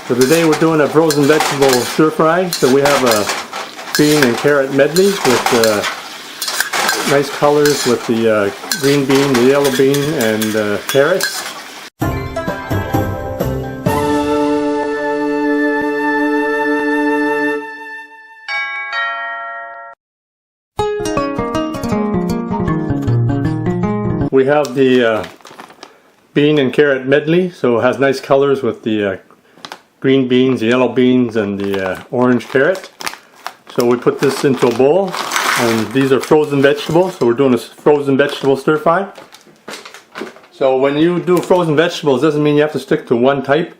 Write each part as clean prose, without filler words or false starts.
So today we're doing a frozen vegetable stir fry. So we have a bean and carrot medley with nice colors with the green bean, the yellow bean, and carrots. We have the bean and carrot medley, so it has nice colors with the green beans, the yellow beans, and the orange carrot. So we put this into a bowl, and these are frozen vegetables, so we're doing a frozen vegetable stir fry. So when you do frozen vegetables, it doesn't mean you have to stick to one type.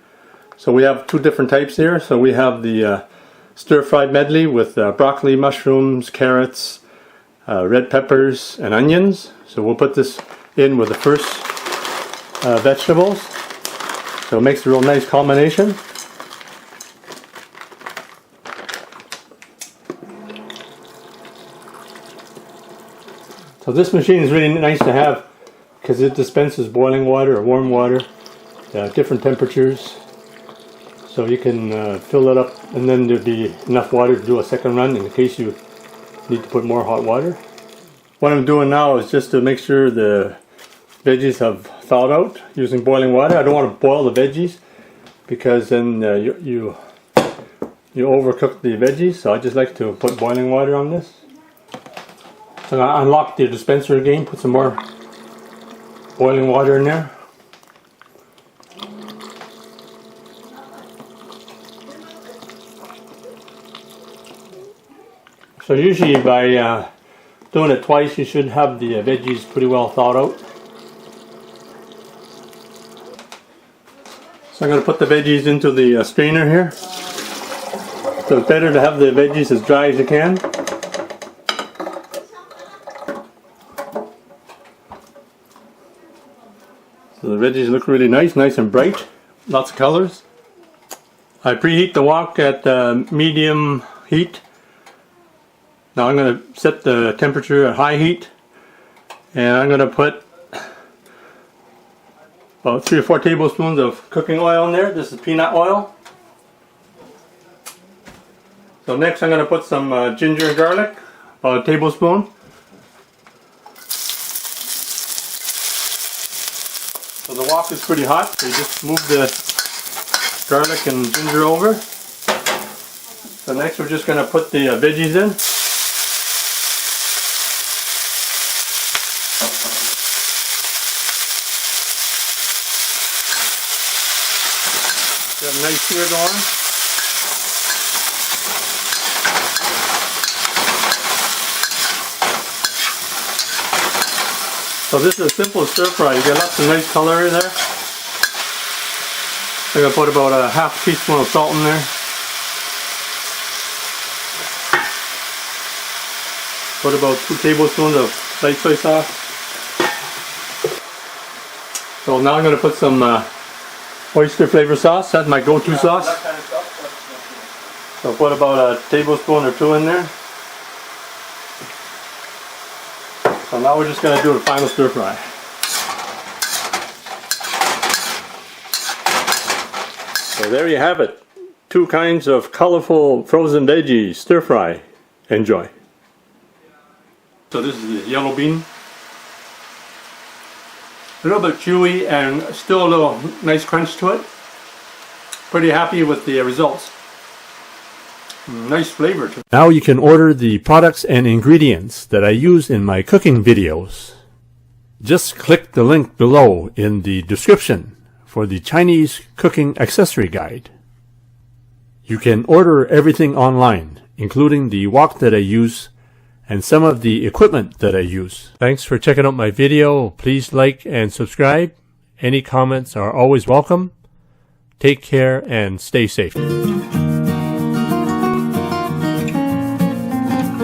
So we have two different types here. So we have the stir fried medley with broccoli, mushrooms, carrots, red peppers, and onions. So we'll put this in with the first vegetables. So it makes a real nice combination. So this machine is really nice to have because it dispenses boiling water or warm water, different temperatures. So you can fill it up, and then there'll be enough water to do a second run in case you need to put more hot water. What I'm doing now is just to make sure the veggies have thawed out using boiling water. I don't want to boil the veggies because then you overcook the veggies. So I just like to put boiling water on this. So I unlock the dispenser again, put some more boiling water in there. So usually by doing it twice, you should have the veggies pretty well thawed out. So I'm going to put the veggies into the strainer here. So it's better to have the veggies as dry as you can. So the veggies look really nice and bright. Lots of colors. I preheat the wok at medium heat. Now I'm going to set the temperature at high heat, and I'm going to put about 3 or 4 tablespoons of cooking oil in there. This is peanut oil. So next I'm going to put some ginger and garlic, about a tablespoon. So the wok is pretty hot, so you just move the garlic and ginger over. So next we're just going to put the veggies in. Got a nice sear going. So this is a simple stir fry. You get lots of nice color in there. I'm going to put about a half teaspoon of salt in there. Put about 2 tablespoons of light soy sauce. So now I'm going to put some oyster flavor sauce. That's my go-to sauce. So put about a tablespoon or 2 in there. So now we're just going to do the final stir fry. So there you have it. 2 kinds of colorful frozen veggies stir fry. Enjoy. So this is the yellow bean. A little bit chewy and still a little nice crunch to it. Pretty happy with the results. Nice flavor to it. Now you can order the products and ingredients that I use in my cooking videos. Just click the link below in the description for the Chinese cooking accessory guide. You can order everything online, including the wok that I use and some of the equipment that I use. Thanks for checking out my video. Please like and subscribe. Any comments are always welcome. Take care and stay safe.